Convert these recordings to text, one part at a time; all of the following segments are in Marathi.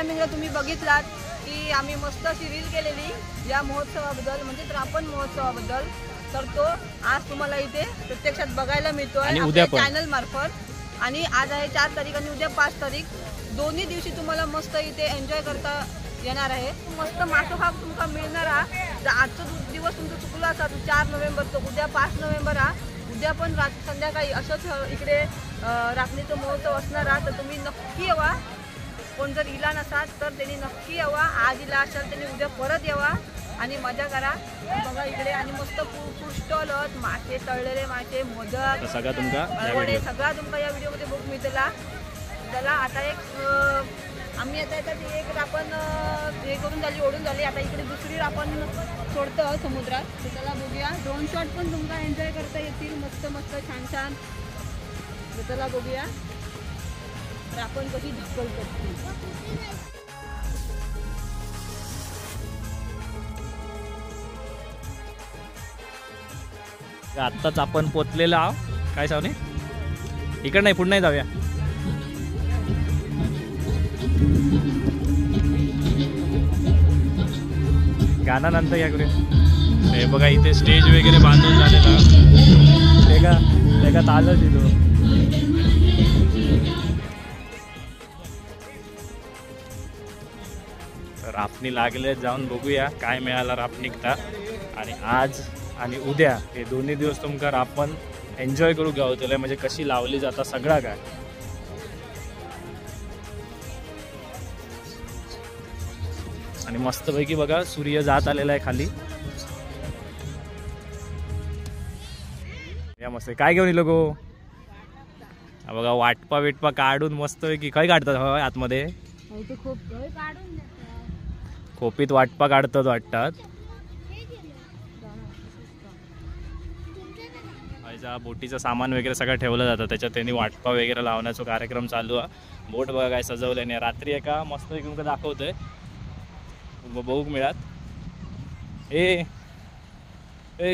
टायमिंगला तुम्ही बघितलात की आम्ही मस्त अशी रील केलेली या महोत्सवाबद्दल, म्हणजे रापण महोत्सवाबद्दल. तर तो आज तुम्हाला इथे प्रत्यक्षात बघायला मिळतोय आपल्या चॅनल मार्फत. आणि आज आहे 4 तारीख आणि उद्या 5 तारीख. दोन्ही दिवशी तुम्हाला मस्त इथे एन्जॉय करता येणार आहे. मस्त मासो हा तुमका मिळणार आहे. जर आजचा दिवस तुमचा चुकला असा 4 नोव्हेंबर तर उद्या 5 नोव्हेंबर उद्या पण संध्याकाळी असंच इकडे राखणीचा महोत्सव असणार आहे. तर तुम्ही नक्की यावा. कोण जर इला नसाल तर त्यांनी नक्की यावा. आज इला असाल त्यांनी उद्या परत यावा आणि मजा करा. बघा इकडे आणि मस्त फूड स्टॉल आहेत, मासे, तळलेले मासे, मोदक, सगळा तुमका सगळा तुमका या व्हिडिओमध्ये बघू मिळतला. त्याला आता आम्ही आता एक आपण हे करून झाली, ओढून झाली. आता इकडे दुसरी आपण सोडतो समुद्रात. तर त्याला बघूया. ड्रोन शॉट पण तुमका एन्जॉय करता येतील. मस्त मस्त छान छान. तर त्याला बघूया तर आपण कशी ढकल करतो. आत्ताच आपण पोचलेलो आहो. काय सावनी इकडे नाही, पुढे नाही जाऊया. गाणं नंतर या करूया. हे बघा इथे स्टेज वगैरे बांधून झालेला. ते का तालच दिलो. रापणी लागले, जाऊन बघूया काय मिळाला रापणीकता. आणि आज आणि उद्या हे दोन्ही दिवस तुमका रापण एन्जॉय करू गावतले. म्हणजे कशी लावली जाता सगळा काय. आणि मस्तपैकी बघा सूर्य जात आलेला आहे खाली. या मस्त काय घेऊन येलो गो. बघा वाटपा वेटपा काढून मस्तपैकी काय काढतात आतमध्ये. खोपीत वाटपा काढतात वाटतात. बोटीचं सामान वगैरे सगळं ठेवलं जातं त्याच्यात. त्यांनी वाटपा वगैरे लावण्याचा कार्यक्रम चालू आहे. बोट बघा काय सजवल्याने. रात्री एका मस्त तुमका दाखवतोय बघूक मिळात. ए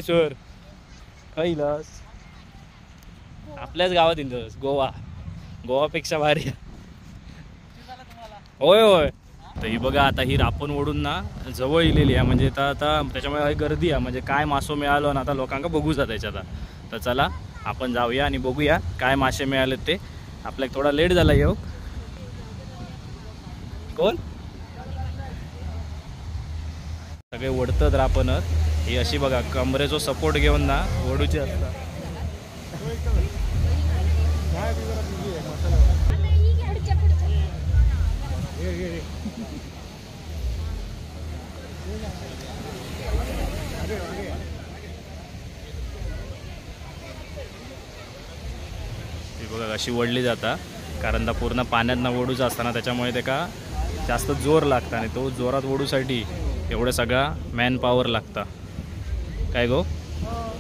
सर कैलास आपल्याच गावात इंदोस. गोवापेक्षा भारी. होय होय. तर ही बघा आता ही रापण ओढून ना जवळ इलेली आहे. म्हणजे आता त्याच्यामुळे गर्दी आहे. म्हणजे काय मासो मिळालो ना आता लोकांना बघूचा त्याच्यात. तर चला आपण जाऊया आणि बघूया काय मासे मिळालेत ते. आपल्याला थोडा लेट झाला येऊ. कोण सगळे ओढतात रापणच. ही अशी बघा कमरेचा सपोर्ट घेऊन ना ओढूची असतात. बघा अशी ओढली जाता. कारण ता पूर्ण पाण्यात ओढूच असताना त्याच्यामुळे ते का जास्त जोर लागतं. आणि तो जोरात ओढूसाठी एवढं सगळा मॅन पॉवर लागता. काय गो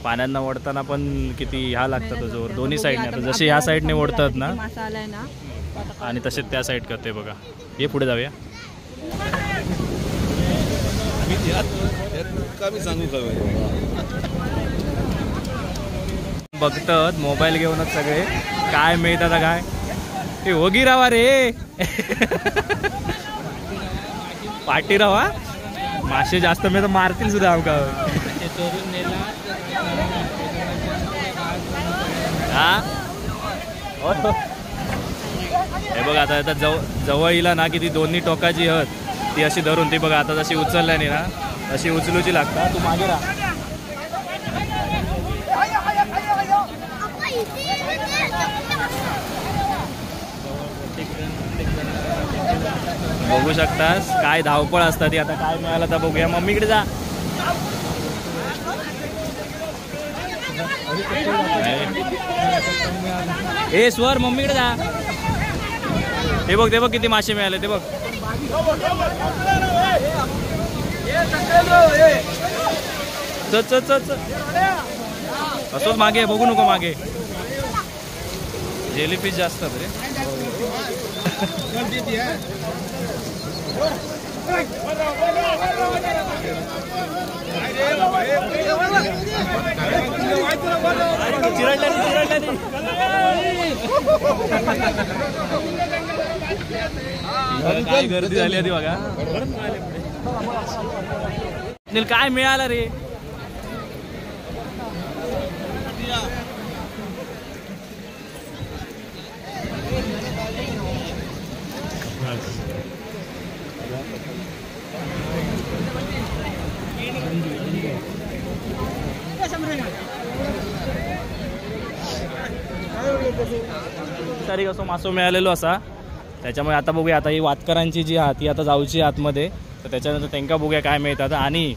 पाण्यात ओढताना पण किती ह्या लागतात जोर दोन्ही साईडने. आता जसे ह्या साईडने ओढतात ना आणि तसेच त्या साईड करते बघा. हे पुढे जाऊया. बघतात मोबाईल घेऊनच सगळे काय मिळतात काय. हे होगी रावा रे पाठी रावा. मासे जास्त मिळतात मारतील सुद्धा आमका. हा हे बघा आता जवळ येईल ना की ती दोन्ही टोकाची हत ती अशी धरून ती बघा आता जशी उचलल्याने ना अशी उचलूची लागता. तू मागे राहा. बघू शकतास काय धावपळ असतात ती. आता काय मिळालं तर बघूया. मम्मीकडे जा. हे स्वर मम्मीकडे जा. ते बघ किती मासे मिळाले ते बघ. असंच मागे बघू नको. मागे जेलीफिश जास्त रे. काय गर्दी झाली आधी बघा. काय मिळालं रे? तरी कसं मासो मिळालेलो असा. त्याच्यामुळे आता बघूया, आता ही वातकरांची जी आहात ती आता जाऊची आतमध्ये, तर त्याच्यानंतर त्यांना बघूया काय मिळतात. आणि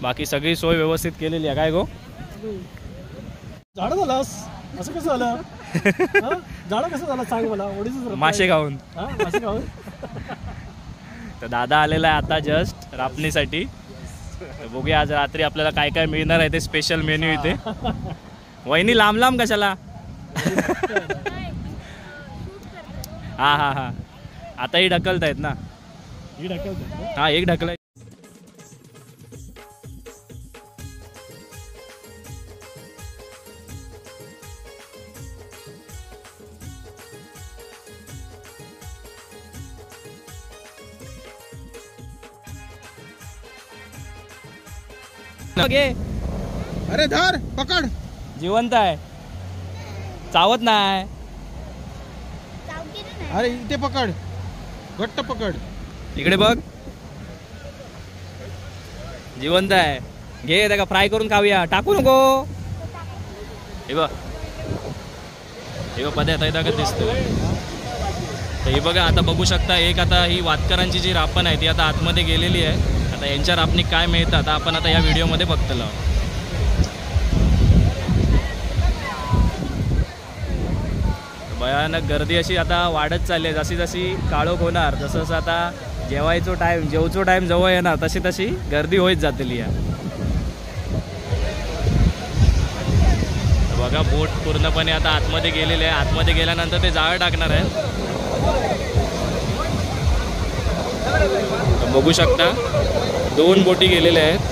बाकी सगळी सोय व्यवस्थित केलेली आहे. काय गो झाड झालास असं कसं झालं? झाड कसं झालं सांग मला. मासे खाऊन. मासे खाऊन. तर दादा आलेला आहे आता जस्ट रापणीसाठी. तर बघूया आज रात्री आपल्याला काय काय मिळणार आहे ते स्पेशल मेन्यू इथे. वहिनी लांब लांब कशाला? हा हा हा आता ही ढकलत आहेत ना. हा एक ढकल. अरे धर पकड. जिवंत आहे, चावत नाही. अरे इथे पकड, घट्ट पकड. इकडे बघ, जिवंत आहे. घे त्याला फ्राय करून खाऊया. टाकू नको. हे बघ पदार्थ आहे का दिसतो. तर हे बघा आता बघू शकता. एक आता ही वातकरांची जी रापण आहे ती आता आतमध्ये गेलेली आहे. आता यांच्या रापणीत काय मिळतात आपण आता या व्हिडिओमध्ये बघतलो. भयानक गर्दी अशी आता वाढत चालली आहे. जशी जशी काळोख होणार तसं जसं आता जेवायचो टाईम जवळ येणार तशी तशी गर्दी होत जातली आहे. बघा बोट पूर्णपणे आता आतमध्ये गेलेले आहे. आतमध्ये गेल्यानंतर ते जाळं टाकणार आहे. बघू शकता 2 बोटी गेलेल्या आहेत.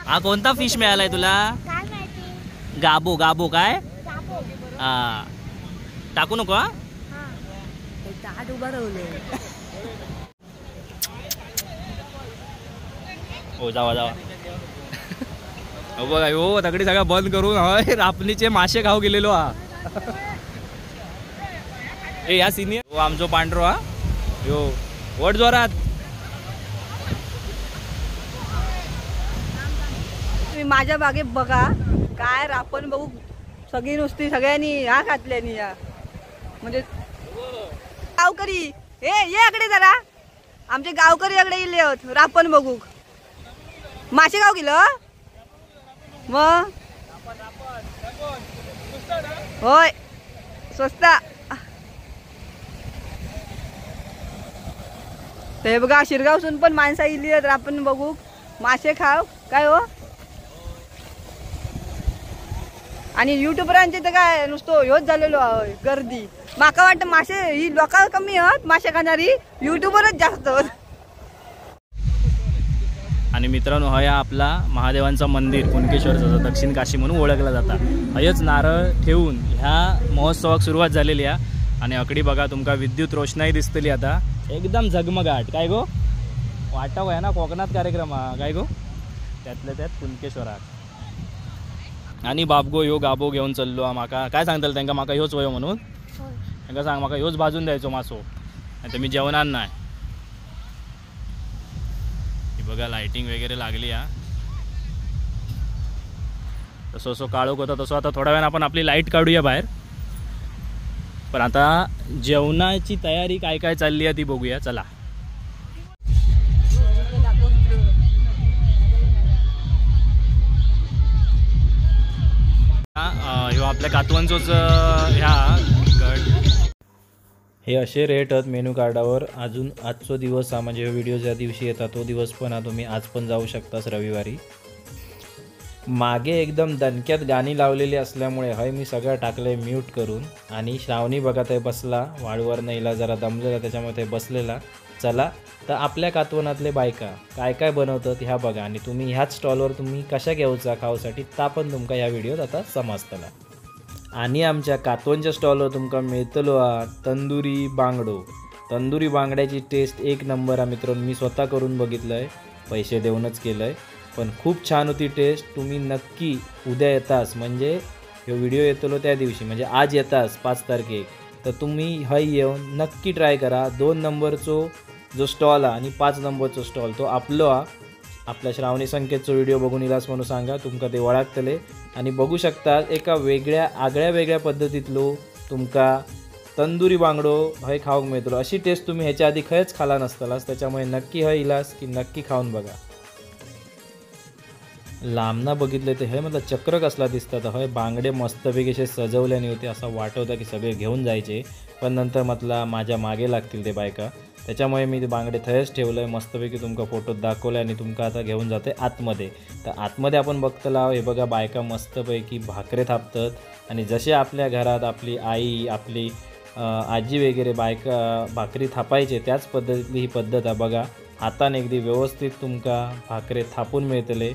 हा कोणता फिश मिळालाय तुला? गाबो. गाबो काय? हा टाकू नको. हो जावा जावा. हो बघा हो तगडी सगळं बंद करून हय रापणीचे मासे खाऊ गेलेलो. हा ए या सिनियर हो आमचो पांढरो. हा यो वट जोरात. माझ्या बागेत बघा काय रापण बघू. सगळी नुसती सगळ्यांनी ह्या घातल्यानी या म्हणजे गावकरी. ए ये इकडे जरा. आमचे गावकरी इकडे इले होत रापण बघू. मासे गाव गेलं मग. होय स्वस्ता. ते बघा शिरगावसून पण माणसं इली आहेत रापण बघू मासे खाव. काय हो. आणि युट्यूबरांचे तर काय नुसतं ह्योच झालेलो आहे गर्दी. माका वाटतं मासे ही लोक कमी आहेत मासे खाणारी, युट्यूबरच जास्त आहेत. आणि मित्रांनो हा या आपला महादेवांचा मंदिर कुणकेश्वरचा दक्षिण काशी म्हणून ओळखला जाता. हयच नारळ ठेवून ह्या महोत्सवाक सुरुवात झालेली आहे. आणि अकडी बघा तुमका विद्युत रोषणाई दिसतली आता एकदम झगमगाट. काय गो वाटाव आहे ना कोकणात कार्यक्रम हा. काय गो त्यातल्या त्यात कुणकेश्वरात. आणि बापगो ह्यो गाबो घेऊन चाललो. माका काय सांगताल त्यांना माका ह्योच वयो म्हणून. त्यांना सांग माका ह्योच भाजून द्यायचो मासो नाही तर मी जेवणार नाही. बघा लाइटिंग वगैरे लागली. हा तसं असं काळोख होता तसं आता थोड्या वेळानं आपण आपली लाईट काढूया बाहेर. पण आता जेवणाची तयारी काय काय चालली आहे ती बघूया चला. ह्यो आपल्या कातवांचोच ह्या गड. हे असे रेट आहेत मेनू कार्डावर. अजून आजचो दिवस हा म्हणजे व्हिडिओ ज्या दिवशी येतात तो दिवस पण हा तुम्ही आज पण जाऊ शकतास रविवारी. मागे एकदम दणक्यात गाणी लावलेली असल्यामुळे हय मी सगळं टाकलंय म्यूट करून. आणि श्रावणी बघा ते बसला वाळूवर नाहीला जरा दमलेला त्याच्यामुळे ते बसलेला. चला तर आपल्या कातवनातले बायका काय काय बनवतात ह्या बघा आणि तुम्ही ह्याच स्टॉलवर तुम्ही कशा घेऊचा खाऊसाठी ता पण तुमका ह्या व्हिडिओत आता समजतला. आणि आमच्या कातवनच्या स्टॉलवर तुमका मिळतलो तंदुरी बांगडो. तंदुरी बांगड्याची टेस्ट एक नंबर आहे मित्रांनो. मी स्वतः करून बघितलं आहे, पैसे देऊनच केलं आहे, पण खूप छान होती टेस्ट. तुम्ही नक्की उद्या येतास म्हणजे हे व्हिडिओ येतलो त्या दिवशी म्हणजे आज येतास 5 तारखेक तर तुम्ही हय येऊन नक्की ट्राय करा. 2 नंबरचो जो स्टॉल आहे आणि 5 नंबरचो स्टॉल तो आपलो आपल्या श्रावणी संकेतचो व्हिडिओ बघून इलास म्हणून सांगा तुमका ते वळखतले. आणि बघू शकता एका वेगळ्या पद्धतीतलो तुमका तंदुरी बांगडो हय खाऊक मिळतलो. अशी टेस्ट तुम्ही ह्याच्या आधी खयच खाला नसतलास, त्याच्यामुळे नक्की हय इलास की नक्की खाऊन बघा. लांबना बघितले ते हय म्हटलं चक्र कसला दिसतात. हय बांगडे मस्तपैकी असे सजवल्याने होते, असं वाटत होतं की सगळे घेऊन जायचे, पण नंतर म्हटलं माझ्या मागे लागतील ते बायका, त्याच्यामुळे मी ते बांगडे थयच ठेवलं आहे. मस्तपैकी तुमका फोटोत दाखवलं आणि तुमका आता घेऊन जाते आतमध्ये. तर आतमध्ये आपण बघतला हे बघा बायका मस्तपैकी भाकरे थापतात आणि जसे आपल्या घरात आपली आई आपली आजी वगैरे बायका भाकरी थापायचे त्याच पद्धतीतली ही पद्धत आहे बघा. हाताने अगदी व्यवस्थित तुमका भाकरे थापून मिळतले.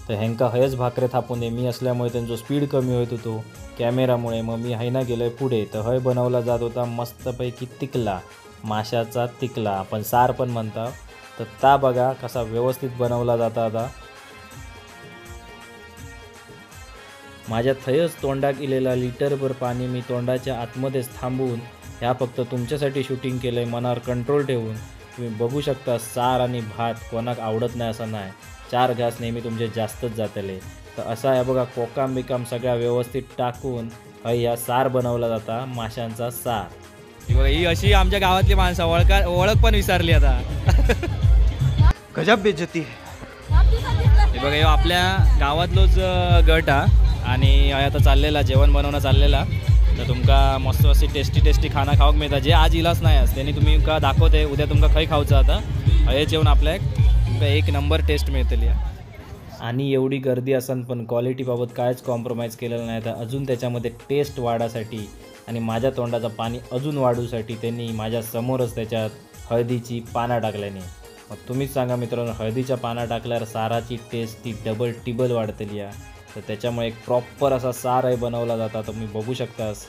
तर ह्यांका हयच भाकरे थापून दे. मी असल्यामुळे त्यांचा स्पीड कमी होत होतो कॅमेरामुळे, मग मी हैना गेलो आहे पुढे. तर हय बनवला जात होता मस्तपैकी तिकला, माशाचा तिकला आपण सार पण म्हणता. तर ता बघा कसा व्यवस्थित बनवला जाता. आता माझ्या थयच तोंडाक इलेला लिटरभर पाणी मी तोंडाच्या आतमध्येच थांबवून ह्या फक्त तुमच्यासाठी शूटिंग केलं आहे मनावर कंट्रोल ठेवून. तुम्ही बघू शकता सार आणि भात कोणाक आवडत नाही असं नाही, 4 घास नेहमी तुमचे जास्तच जातले. तर असा आहे बघा कोकाम बिकाम सगळ्या व्यवस्थित टाकून ह्या सार बनवला जाता माशांचा सार. ही अशी आमच्या गावातली माणसं ओळख पण विसरली आता. गजब बेइज्जती. हे बघा हे आपल्या गावातलोच गट हा आणि आता चाललेला जेवण बनवणं चाललेला. तर तुमका मस्त अशी टेस्टी खाना खाऊक मिळता जे आज इलाच नाही आज त्यांनी तुम्ही तुमका दाखवते उद्या तुमका खय खाऊचं. आता हे जेवण आपल्या तुमका एक नंबर टेस्ट मिळतली. आणि एवढी गर्दी असन पण क्वालिटीबाबत कायच कॉम्प्रोमाइज केलेलं नाही. तर अजून त्याच्यामध्ये टेस्ट वाढासाठी आणि माझ्या तोंडाचं पाणी अजून वाढूसाठी त्यांनी माझ्या समोरच त्याच्यात हळदीची पानं टाकल्याने. मग तुम्हीच सांगा मित्रांनो, हळदीच्या पानं टाकल्यावर साराची टेस्ट ती डबल टिबल वाढतली आहे. तर त्याच्यामुळे एक प्रॉपर असा सार आहे बनवला जाता. तुम्ही बघू शकतास.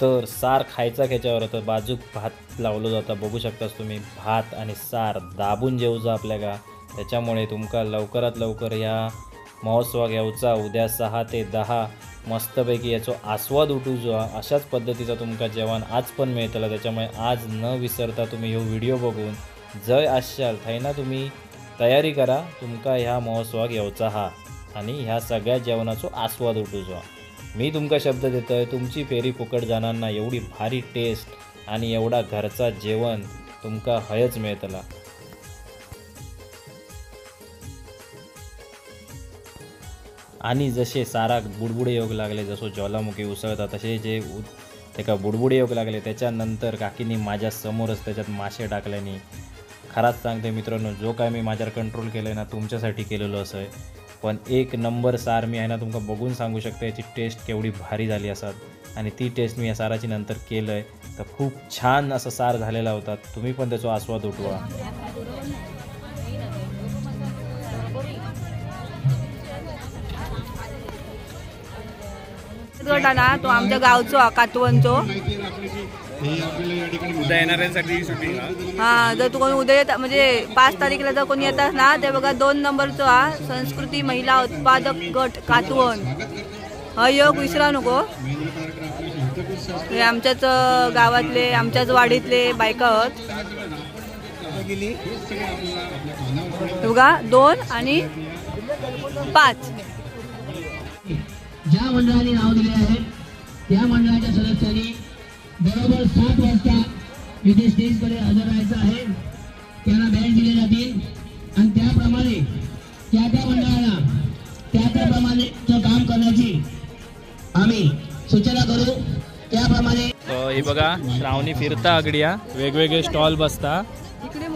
तर सार खायचा ख्याच्यावर तर बाजूक भात लावलं जातं. बघू शकतास तुम्ही भात आणि सार दाबून जेवजा आपल्या का. त्याच्यामुळे तुमका लवकरात लवकर या महोत्सवाक येऊचा. उद्या 6 ते 10 मस्तपैकी याचो आस्वाद उठू जो अशाच पद्धतीचा तुमका जेवण आज पण मिळतला. त्याच्यामुळे आज न विसरता तुम्ही ह्यो व्हिडिओ बघून जय आशाल थैना तुम्ही तयारी करा. तुमका ह्या महोत्सवाक येऊचा हा आणि ह्या सगळ्या जेवणाचो आस्वाद उठू जो. मी तुमका शब्द देतोय तुमची फेरी फुकट जाणार ना. एवढी भारी टेस्ट आणि एवढा घरचा जेवण तुमका हयच मिळतला. आणि जसे साराक बुडबुडे योग लागले, जसो ज्वालामुखी उसळतात तसे जे त्याका बुडबुडे योग लागले त्याच्यानंतर काकीनी माझ्या समोरच त्याच्यात मासे टाकल्याने खराच सांगते मित्रांनो, जो काय मी माझ्यावर कंट्रोल केलं आहे ना तुमच्यासाठी केलेलं असं आहे. पण एक नंबर सार मी आहे ना तुमका बघून सांगू शकते याची टेस्ट केवढी भारी झाली असतात. आणि ती टेस्ट मी या साराची नंतर केलं आहे तर खूप छान असं सार झालेला होता. तुम्ही पण त्याचा आस्वाद उठवा. गट ना तो आमच्या गावचो कातवनचो उद्या येणाऱ्यांसाठी शूटिंग. हा जर तू कोणी उद्या येता म्हणजे 5 तारीखला जर कोणी येतात ना ते बघा 2 नंबरचो हा संस्कृती महिला उत्पादक गट कातवन. हा योग विसरा नको. हे आमच्याच गावातले आमच्याच वाडीतले बायका आहेत बघा 2 आणि 5. ज्या मंडळाने नाव दिले आहे त्या मंडळाच्या सदस्यांनी बरोबर 7 वाजता इथे स्टेजकडे हजर राहायचं आहे. त्यांना बँड दिले जातील आणि त्याप्रमाणे त्या मंडळाला त्याप्रमाणे काम करण्याची आम्ही सूचना करू. त्याप्रमाणे हे बघा श्रावणी फिरता आगडिया वेगवेगळे स्टॉल बसता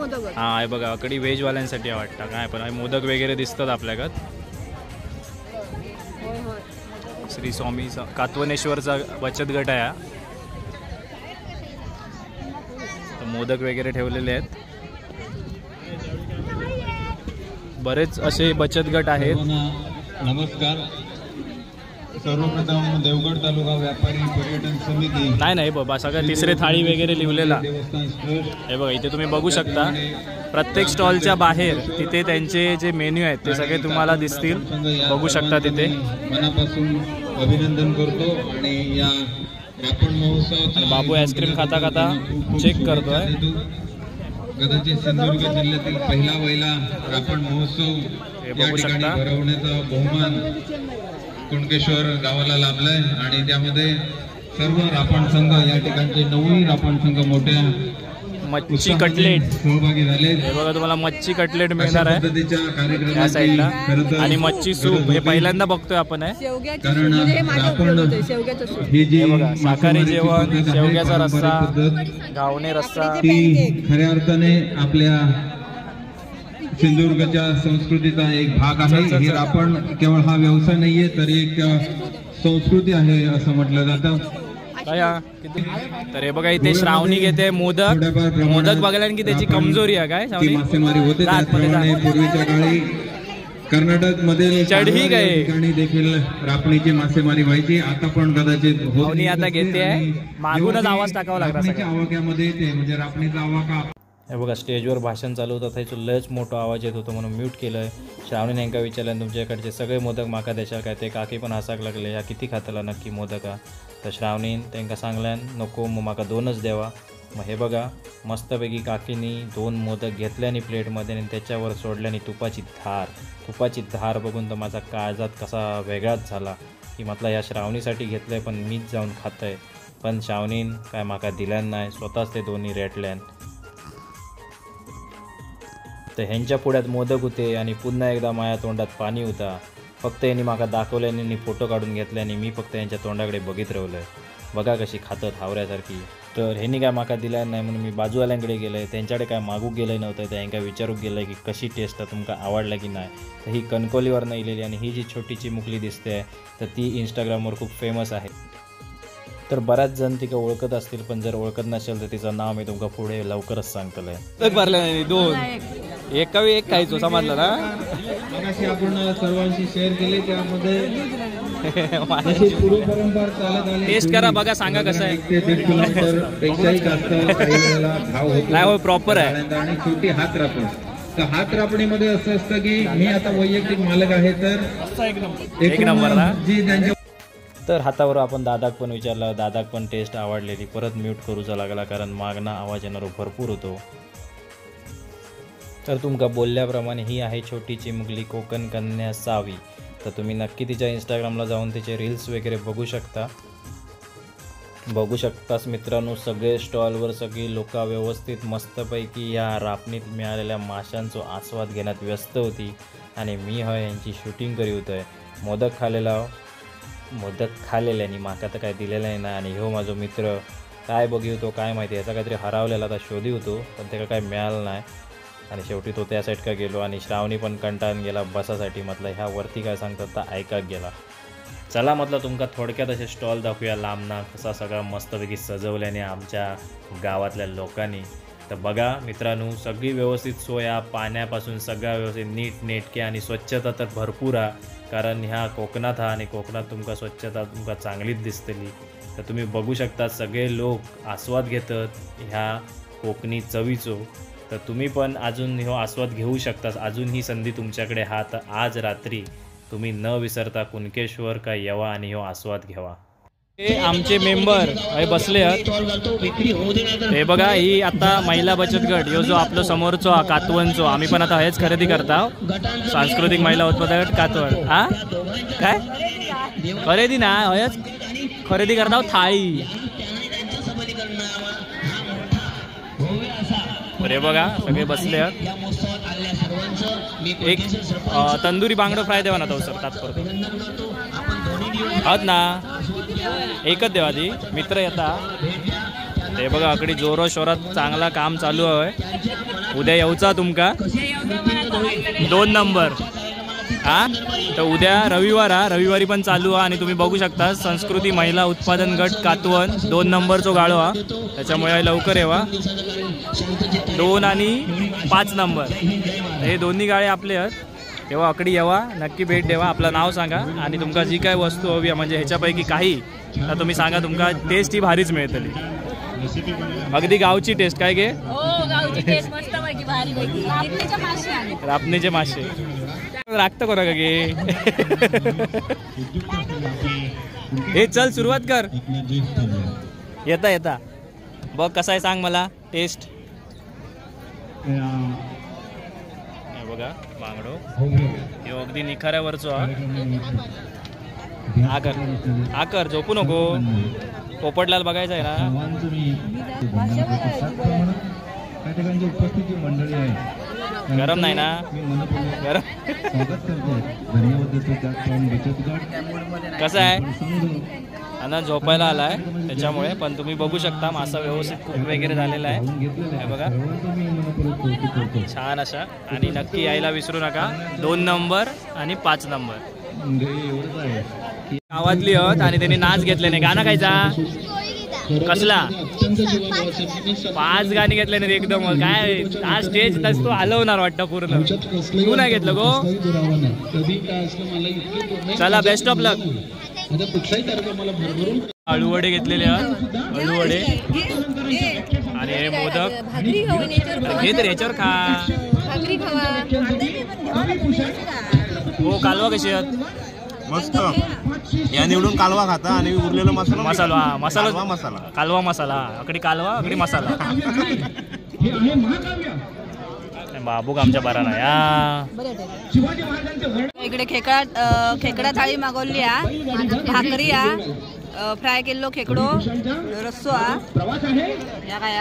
मोदक आहेत. हा हे बघा अकडी व्हेजवाल्यांसाठी वाटतं काय, पण मोदक वगैरे दिसतात आपल्याकडं. होय होय. श्री स्वामी कातवनेश्वरचा बचत गट आहे हा. तर मोदक वगैरे ठेवलेले आहेत. बरेच असे बचत गट आहेत. नमस्कार. सर्वप्रथम देवगड तालुका व्यापारी पर्यटन समिती नाही बाबा सगळं तिसरे थाळी वगैरे लिहिलेला देवस्थान ट्रस्ट हे बघा. इथे तुम्ही बघू शकता प्रत्येक स्टॉलच्या बाहेर तिथे त्यांचे जे मेन्यू आहेत ते सगळे तुम्हाला दिसतील, बघू शकता तिथे. मनापासून अभिनंदन करतो आणि या रापण महोत्सव बाबू आईस्क्रीम खाता खाता चेक करतोय. कदाचित सिंधुदुर्ग जिल्ह्यातील पहिला रापण महोत्सव या ठिकाणी भरवण्याचा बहुमान कुणकेश्वर गावाला लाभलाय आणि त्यामध्ये सर्व रापण संघ या ठिकाणचे 9 रापण संघ मोठ्या मच्छी कटलेट सहभागी झाले. हे बघा तुम्हाला मच्छी कटलेट मिळणार आहे पद्धतीच्या या कार्यक्रमाची साईडला. खरं आणि मच्छी सूप हे पहिल्यांदा बघतोय आपण आहे. शेवग्याची कारण सूप म्हणजे माझ्या आपण- उपयोग होते, शेवग्याचं सूप. ही जी हे बघा शाकाहारी मासेमारीची जेवण, पद्धत आहे, शेवग्याचा पारंपरिक रस्सा, पद्धत, घावणे रस्सा. ती खऱ्या अर्थाने आपल्या सिंधुदुर्गच्या संस्कृतीचा एक भाग आहे. हे रापण केवळ हा व्यवसाय नाहीये तर एक संस्कृती आहे असं म्हटलं जातं. काय हा? किती? तर हे बघा इथे श्रावणी घेते मोदक बघायला की त्याची कमजोरी आहे काय ती श्रावणी? मासेमारी होते. जा आतमध्ये जा. त्याचप्रमाणे पूर्वीच्या काळी कर्नाटक मध्ये चढही गए. ठिकाणी देखील रापणीची मासेमारी व्हायची. आता पण कदाचित होत श्रावणी नाही. आता घेते आहे. मागूनच आवाज टाकावा लागला रापणीच्या सगळा. आवाक्यामध्ये येते म्हणजे रापणीचा आवाका. हे बघा स्टेजवर भाषण चालू होतं त्याचं लयच मोठा आवाज येत होतो म्हणून म्यूट केलं आहे. श्रावणीने नेमका विचारलं तुमच्याकडचे सगळे मोदक माका देशाल काय. ते काकी पण हसाक लागले ह्या किती खातला नक्की मोदका. तर श्रावणीन त्यांना सांगल्यान नको मग माका 2च द्यावा. मग हे बघा मस्तपैकी काकीनी 2 मोदक घेतल्याने प्लेटमध्ये आणि त्याच्यावर सोडल्याने तुपाची धार बघून तर माझा काळजात कसा वेगळाच झाला की म्हटलं ह्या श्रावणीसाठी घेतलं आहे पण मीच जाऊन खात आहे. पण श्रावणीन काय माका दिल्यान नाही, स्वतःच ते दोन्ही रेटल्यान. तर ह्यांच्या पुढ्यात मोदक होते आणि पुन्हा एकदा माझ्या तोंडात पाणी होता. फक्त यांनी माका दाखवल्याने आणि फोटो काढून घेतल्याने मी फक्त यांच्या तोंडाकडे बघित राहिलो आहे. बघा कशी खातात हावऱ्यासारखी. तर ह्यांनी काय माका दिला नाही म्हणून मी बाजूवाल्यांकडे गेलो आहे. त्यांच्याकडे काय मागू गेलं नव्हतं. त्यांना विचारूक गेलं की कशी टेस्ट आहे तुमका आवडला की नाही. तर ही कणकोलीवर नाही लिहिली आणि ही जी छोटी चिमुकली दिसते आहे तर ती इंस्टाग्रामवर खूप फेमस आहे. तर बऱ्याच जण तिका ओळखत असतील पण जर ओळखत नसेल तर तिचं नाव मी तुमका पुढे लवकरच सांगतलंय. भरले नाही 2 एकावी एक खायचो समजलं ना. मगाशी आपण सर्वांशी शेअर केले त्यामध्ये जशी पूर्व परंपरा चालत आली. टेस्ट करा बघा सांगा कसं आहे. 1 ते 1.5 किलोमीटर पेक्षाही जास्त काही वेळेला भाव होतो. नाही हो प्रॉपर आहे. आणि छोटी हात रापण. तर हात रापणीमध्ये असं असतं की मी आता वैयक्तिक मालक आहे तर एक नंबरला. जी त्यांच्या तर हातावर आपण दादाक पण विचारलं. दादाक पण टेस्ट आवडलेली. परत म्यूट करूचा लागला कारण मागणं आवाज येणारो भरपूर होतो. तर तुमका बोलल्याप्रमाणे ही आहे छोटी चिमुकली कोकण कन्या सावी. तर तुम्ही नक्की तिच्या इंस्टाग्रामला जाऊन तिचे रील्स वगैरे बघू शकतास मित्रांनो. सगळे स्टॉलवर सगळी लोक व्यवस्थित मस्तपैकी या रापणीत मिळालेल्या माशांचा आस्वाद घेण्यात व्यस्त होती आणि मी यांची शूटिंग करी होतोय. मोदक खाल्लेल्यानी माका तर काय दिलेलं नाही. आणि ह्यो माझा मित्र काय बघी होतो काय माहिती याचा काहीतरी हरवलेला आता शोधी होतो पण त्याला काय मिळालं नाही. आणि शेवटी तो त्या साईड का गेलो आणि श्रावणी पण कंटाळून गेला बसासाठी. म्हटलं ह्या वरती काय सांगतात तर ऐकाक गेला. चला म्हटलं तुमका थोडक्यात असे स्टॉल दाखवूया लांबना कसा सगळा मस्तपैकी सजवल्याने आमच्या गावातल्या लोकांनी. तर बघा मित्रांनो सगळी व्यवस्थित सोया पाण्यापासून सगळा व्यवस्थित नीट नेटके आणि स्वच्छता तर भरपूर आहे कारण ह्या कोकणात आणि कोकणात तुमका स्वच्छता तुमका चांगलीच दिसतली. तर तुम्ही बघू शकता सगळे लोक आस्वाद घेतात ह्या कोकणी चवीचो. तर तुम्ही पण अजून ह्यो आस्वाद घेऊ शकता. अजून ही संधी तुमच्याकडे हा. तर आज रात्री तुम्ही न विसरता कुणकेश्वर का येवा आणि ह्यो आस्वाद घ्यावा. हे आमचे मेंबर हे बसले आहेत. हे बघा ही आता महिला बचत गट ह्यो जो आपलो समोरचो हा कातवनचो आम्ही पण आता हेच खरेदी करता. सांस्कृतिक महिला उत्पादक गट कातवण. हा काय खरेदी ना हेच खरेदी करता थाळी. अरे बघा सगळे बसले आहेत. एक तंदुरी बांगडं फ्राय देवा ना तो सर तात्पुरतो आहात ना. एकच देवा ती मित्र येता ते बघा अकडी जोरो शोरात चांगला काम चालू आहे. उद्या येऊचा तुमका 2 नंबर हा. तर उद्या रविवारी पण चालू आहे. आणि तुम्ही बघू शकता संस्कृती महिला उत्पादन गट कातवन 2 नंबरचो गाळो हा. त्याच्यामुळे लवकर येवा. 2 आणि 5 नंबर हे दोन्ही गाळे आपले आहेत. तेव्हा अकडी येवा, नक्की भेट द्यावा. आपलं नाव सांगा आणि तुमका जी काय वस्तू हवी म्हणजे ह्याच्यापैकी काही तर तुम्ही सांगा. तुमका टेस्ट ही भारीच मिळतली. अगदी गावची टेस्ट काय गे. रापणीचे मासे राखतं कोणा का गे. हे चल सुरुवात कर. येता बघ कसा आहे सांग मला टेस्ट. बघा बांगडो हे अगदी निखाऱ्यावरचो हा कर झोपू नको. पोपटलाल बघायचं आहे ना. गरम नाही ना. गरम कसं आहे आणि झोपायला आलाय त्याच्यामुळे. पण तुम्ही बघू शकता मासा व्यवस्थित कुक वगैरे झालेला आहे. हे बघा छान अशा. आणि नक्की यायला विसरू नका. 2 नंबर आणि 5 नंबर गावातली आहेत. आणि त्यांनी नाच घेतले नाही. गाणं गायचा कसला 5 गाणी घेतले नाही एकदम. काय हा स्टेज तस तो हलवणार वाटतं पूर्ण. तू नाही घेतलं गो. चला बेस्ट ऑफ लक. अळूवडे घेतलेले आहेत. अळूवडे आणि हे मोदक घे तर याच्यावर खा. हो कालवा कशी आहेत मस्त. या निवडून कालवा खाता आणि उरलेला कालवा मसाला अकडी कालवा अकडी मसाला. बाबूक आमच्या बरा ना या. इकडे खेकडा थाळी मागवली आ. भाकरी आ, फ्राय केलेलो खेकडो, रस्सो आ, या काय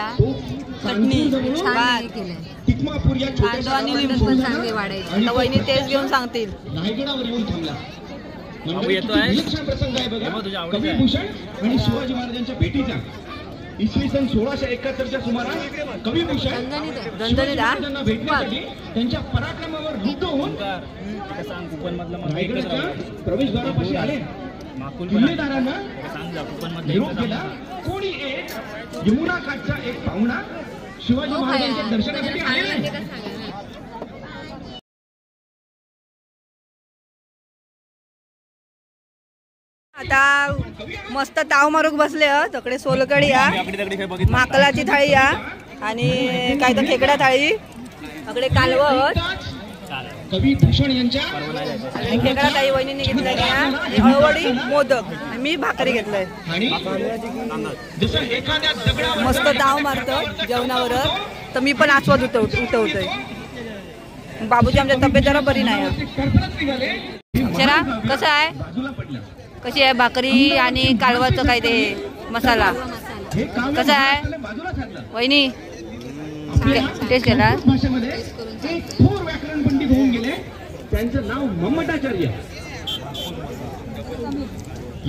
चटणी, भात, कांदा आणि लिंबू. आता वहिनी तेच घेऊन सांगतील. बाबू येतोय. आणि शिवाजी महाराजांच्या भेटीचा इसवी सन 1671च्या सुमारास कविभूषण शिवाजी भेटण्यासाठी त्यांच्या पराक्रमावर रुद्ध होऊन रायगडाच्या प्रवेशद्वारापाशी आले. किल्लेदारांना निरोप केला. कोणी एक यमुना काठचा एक पाहुणा शिवाजी महाराजांच्या दर्शनासाठी आलेला. आता मस्त ताव मारूक बसले तकडे सोलकडी आ, माकलाची थाळी आ आणि काय तर खेकडा थाळी. अकडे कालवत कवी भूषण यांच्या आणि खेकडा थाळी वहिनीने घेतलाय. हळवडी मोदक मी भाकरी घेतलाय. मस्त ताव मारत जेवणावर. तर मी पण आस्वाद उठवतोय. बाबूची आमच्या तब्येत जरा बरी नाही. शरा कसं आहे कशी आहे भाकरी आणि कालवाचं काय ते मसाला कसा आहे वहिनी टेस्ट केला. भाषेमध्ये एक थोर व्याकरण पंडित होऊन गेले. त्यांचं नाव मम्मटाचार्य.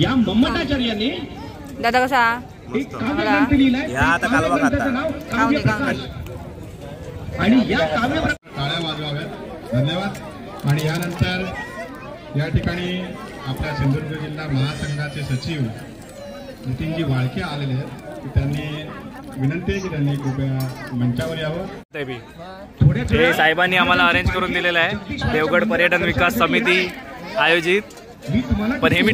या मम्मटाचार्यांनी दादा कसा एक काव्यग्रंथ लिहिलाय. काव्यग्रंथाचं नाव काव्यप्रकाश. आणि या काव्य टाळ्या वाजवाव्यात. धन्यवाद. आणि यानंतर या ठिकाणी आपल्या सिंधुदुर्ग जिल्हा महासंघाचे सचिव नितीनजी वाळके आलेले आहेत. त्यांनी विनंती आहे की त्यांनी कृपया मंचावर यावं. हे साहेबांनी आम्हाला अरेंज करून दिलेलं आहे. देवगड पर्यटन विकास समिती आयोजित. पण हे मी